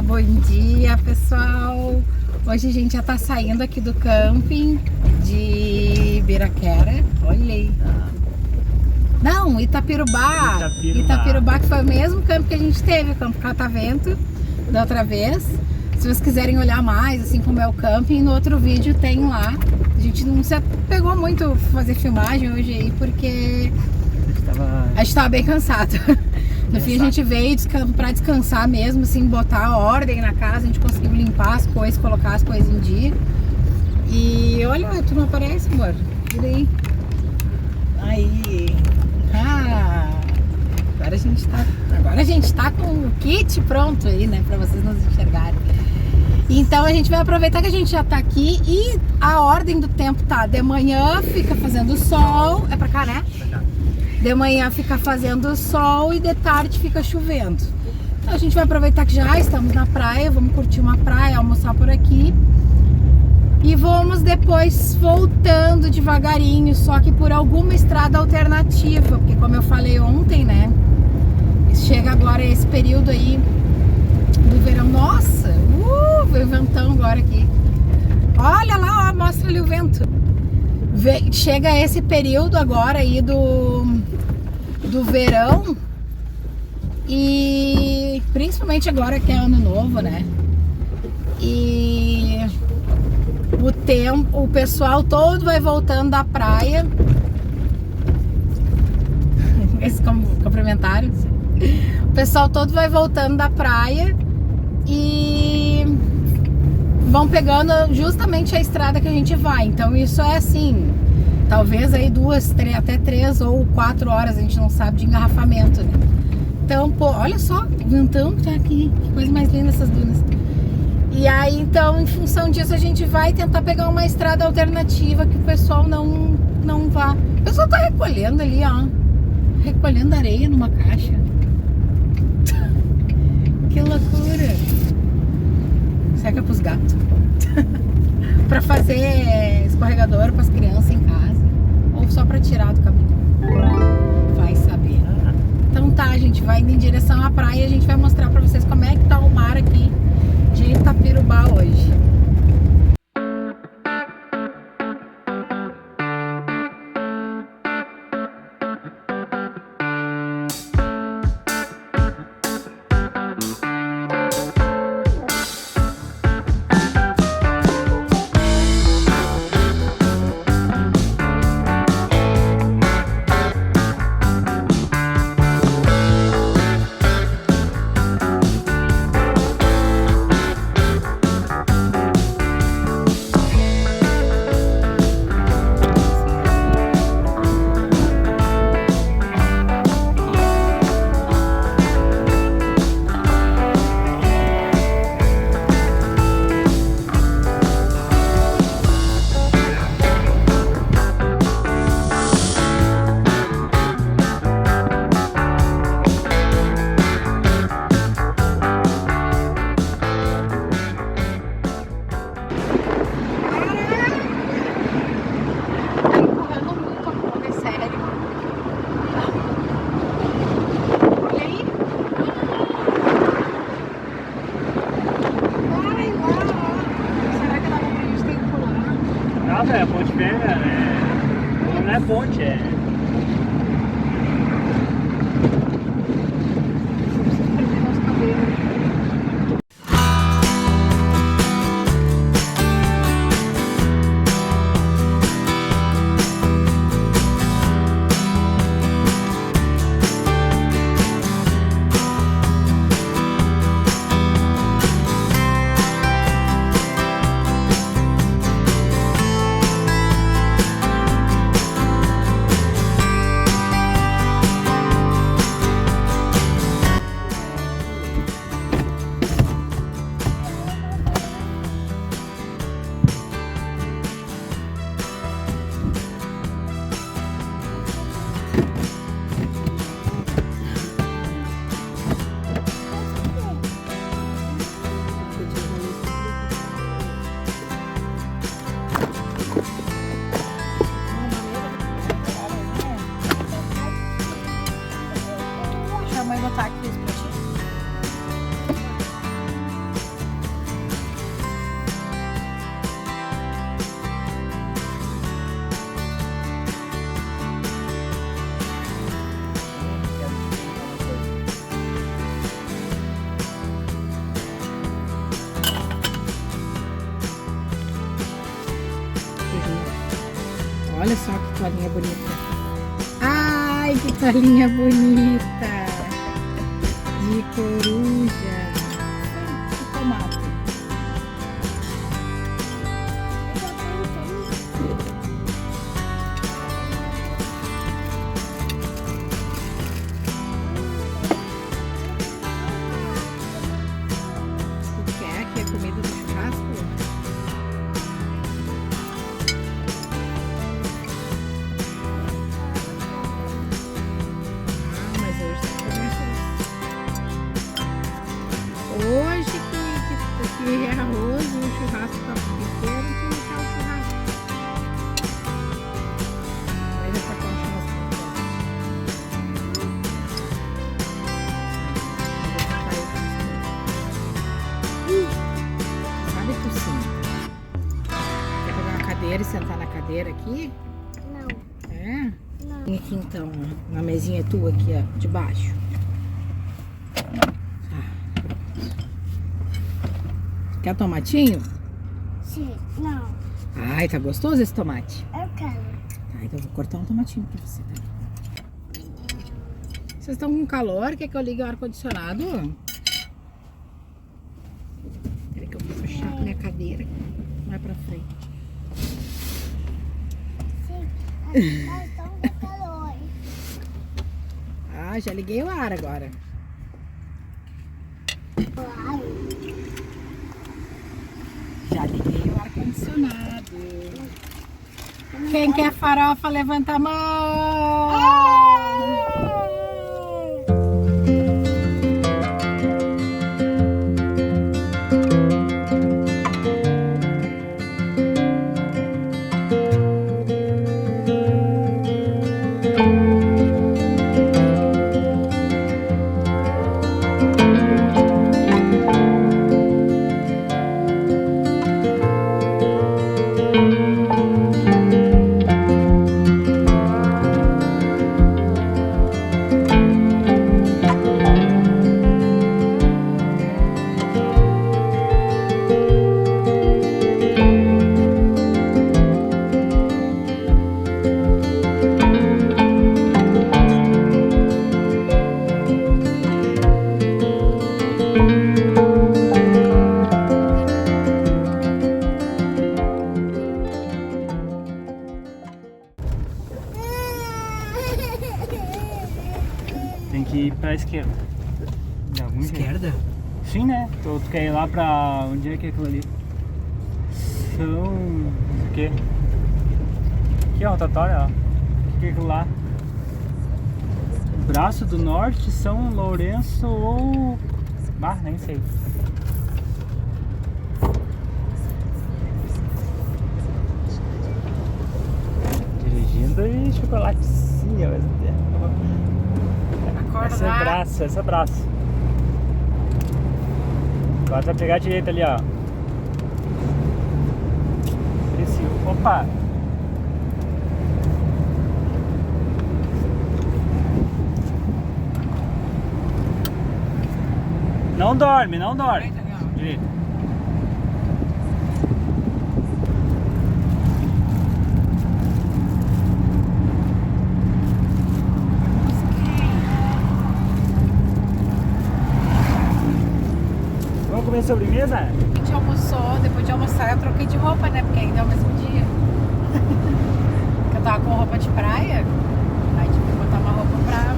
bom dia pessoal! Hoje a gente já tá saindo aqui do camping de Ibiraquera. Olha aí! Não, Itapirubá! Itapirubá, que foi o mesmo campo que a gente teve, o Campo Catavento, da outra vez. Se vocês quiserem olhar mais, assim como é o camping, no outro vídeo tem lá. A gente não se pegou muito fazer filmagem hoje aí, porque a gente tava bem cansado. No fim a gente veio pra descansar mesmo, assim, botar a ordem na casa, a gente conseguiu limpar as coisas, colocar as coisas em dia. E olha, tu não aparece, amor? Vira aí. Aí. Ah! Agora a gente tá com o kit pronto aí, né? Pra vocês nos enxergarem. Então a gente vai aproveitar que a gente já tá aqui e a ordem do tempo tá: de manhã fica fazendo sol. É pra cá, né? De manhã fica fazendo sol e de tarde fica chovendo. Então a gente vai aproveitar que já estamos na praia, vamos curtir uma praia, almoçar por aqui. E vamos depois voltando devagarinho, só que por alguma estrada alternativa, porque como eu falei ontem, né? Chega agora esse período aí do verão. Nossa! Veio o ventão agora aqui. Olha lá, ó, mostra ali o vento. Chega esse período agora aí do verão. E principalmente agora que é ano novo, né? E o pessoal todo vai voltando da praia. Esse complementário. O pessoal todo vai voltando da praia e vão pegando justamente a estrada que a gente vai. Então isso é assim, talvez aí 2, 3, até 3 ou 4 horas, a gente não sabe, de engarrafamento, né? Então, pô, olha só, o ventão que tá aqui, que coisa mais linda essas dunas. E aí, então, em função disso, a gente vai tentar pegar uma estrada alternativa que o pessoal não vá. O pessoal tá recolhendo ali, ó, recolhendo areia numa caixa. Que loucura! Será que é pros gatos? Pra fazer escorregador pras crianças em casa? Ou só pra tirar do caminho? Vai saber. Então tá, a gente vai indo em direção à praia e a gente vai mostrar pra vocês como é que tá o mar aqui de Itapirubá hoje. É ponte fêmea, não é ponte, é. Olha só que toalhinha bonita. Ai, que toalhinha bonita. De coruja. De tomate. Tu quer que é comida do churrasco? Hoje que é arroz e o churrasco tá pequeno, tem que deixar o churrasco. Aí vai cortar o churrasco. Sabe tossir? Quer pegar uma cadeira e sentar na cadeira aqui? Não. É? Não. Vem aqui então, ó. Uma mesinha tua aqui, ó, de baixo. Quer tomatinho? Sim. Não. Ai, tá gostoso esse tomate? Eu quero. Tá, então eu vou cortar um tomatinho pra você. Tá? Vocês estão com calor? Quer que eu ligue o ar-condicionado? Peraí que eu vou puxar a minha cadeira. Vai pra frente. Sim. Nós estamos com calor. Ah, já liguei o ar agora. Claro. Já liguei o ar-condicionado. Quem quer farofa, levanta a mão! Tem que ir pra esquerda. De algum jeito. Esquerda? Sim, né? Tu quer ir lá pra... Onde é que é aquilo ali? São... O quê? Aqui, ó, rotatória, ó. O que é aquilo lá? Braço do Norte, São Lourenço ou... Ah, nem sei. Dirigindo e chocolatezinho, mas... Esse é braço, esse é braço. Agora vai pegar a direita ali, ó. Esse, opa! Não dorme, não dorme. Direita. Vamos comer sobremesa? A gente almoçou, depois de almoçar eu troquei de roupa, né? Porque ainda é o mesmo dia. Porque eu tava com roupa de praia, aí tive que botar uma roupa pra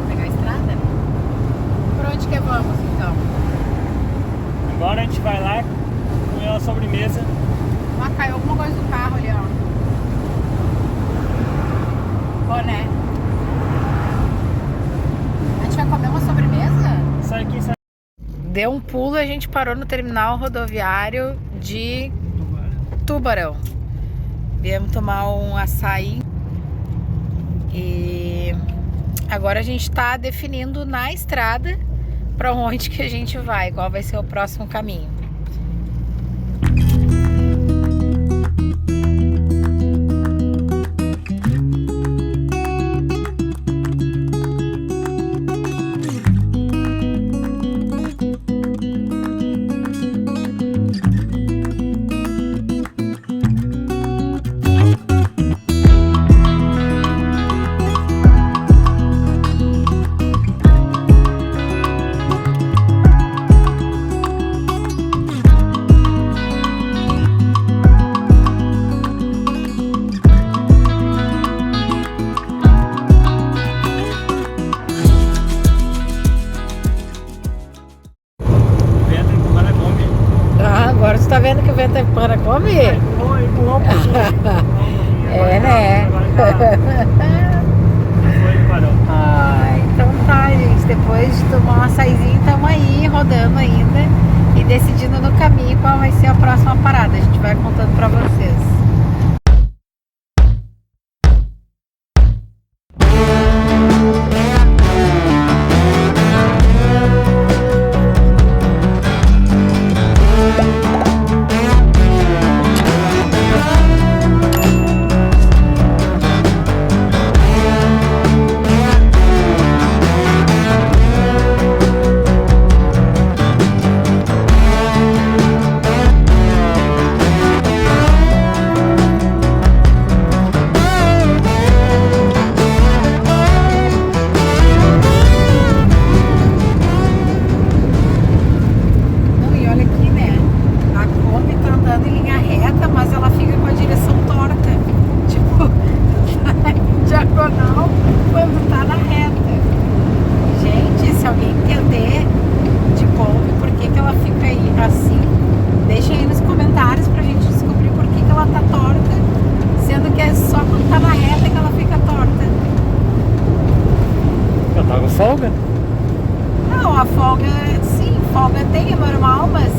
pegar a estrada. Por onde que vamos então? Agora a gente vai lá comer uma sobremesa. Ah, caiu alguma coisa do carro ali, ó. Boné. A gente vai comer uma sobremesa? Sai aqui, sai. Deu um pulo e a gente parou no terminal rodoviário de Tubarão. Viemos tomar um açaí e agora a gente tá definindo na estrada para onde que a gente vai, qual vai ser o próximo caminho. Foi, parou. Então tá, gente. Depois de tomar uma açaizinho, estamos aí rodando ainda e decidindo no caminho qual vai ser a próxima parada. A gente vai contando pra vocês. Não, e olha aqui, né? A Kombi tá andando em linha reta, mas ela fica com a direção torta. Tipo, tá em diagonal quando tá na reta. Gente, se alguém entender de Kombi por que que ela fica aí assim, deixa aí nos comentários pra gente descobrir por que que ela tá torta, sendo que é só quando tá na reta que ela fica torta. Eu tava com folga? Não, a folga, sim, folga tem, é normal, mas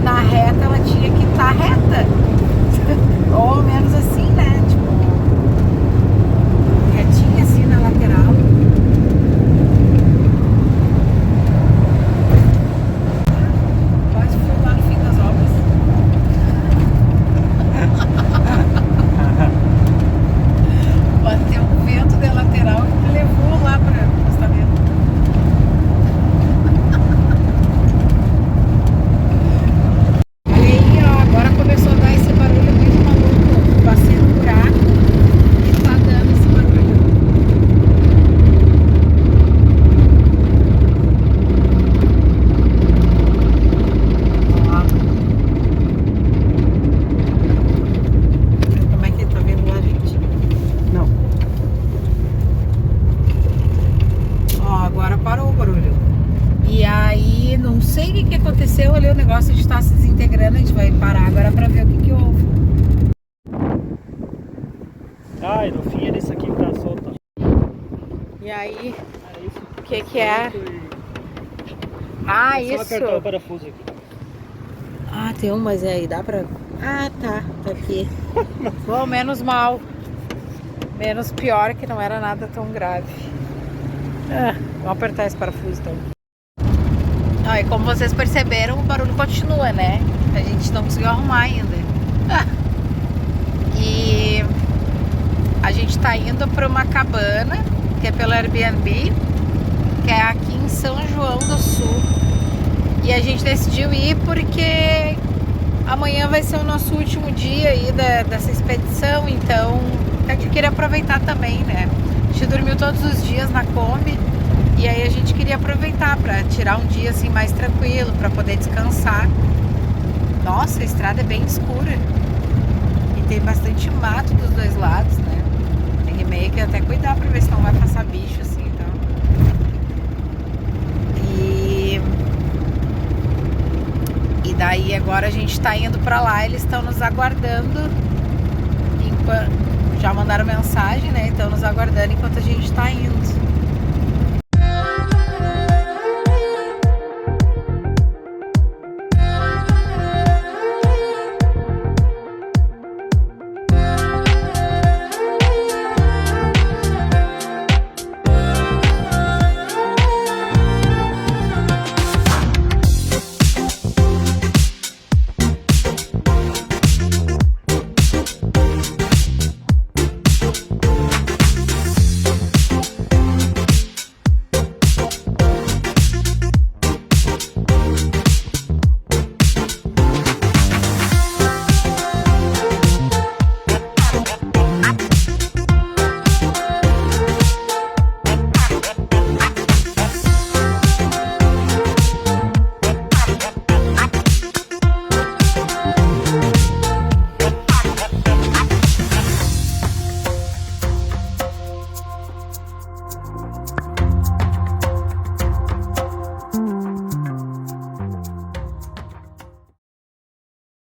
na reta ela tinha que estar reta. Ou ao menos assim, né? Tipo, retinha assim na lateral. Quase foi lá no fim das obras. Bateu um vento de lateral que me levou lá para o acostamento. Olha aí, ó, agora começou a dar esse barulho muito maluco. Passei no buraco e tá dando esse barulho. Ó. Como é que ele tá vendo lá, gente? Não. Ó, agora parou o barulho. E aí, não sei o que que aconteceu ali, o negócio de estar se desintegrando. A gente vai parar agora pra ver o que que houve. Ai, no fim era isso aqui que tá solto. E aí, É isso. o que que é? Ah, É só isso. apertar o parafuso aqui. Ah, tem um, mas aí dá pra... Ah, tá aqui. Bom, menos mal. Menos pior, que não era nada tão grave. Vamos apertar esse parafuso então. Ah, e como vocês perceberam, o barulho continua, né? A gente não conseguiu arrumar ainda. E a gente tá indo pra uma cabana, que é pelo Airbnb, que é aqui em São João do Sul. E a gente decidiu ir porque amanhã vai ser o nosso último dia aí dessa expedição, então a gente queria aproveitar também, né? A gente dormiu todos os dias na Kombi e aí a gente queria aproveitar para tirar um dia assim mais tranquilo, para poder descansar. Nossa, a estrada é bem escura e tem bastante mato dos dois lados, né? Tem que meio que até cuidar para ver se não vai passar bicho assim, então. E daí agora a gente tá indo pra lá, eles estão nos aguardando. Já mandaram mensagem, né? Estão nos aguardando enquanto a gente tá indo.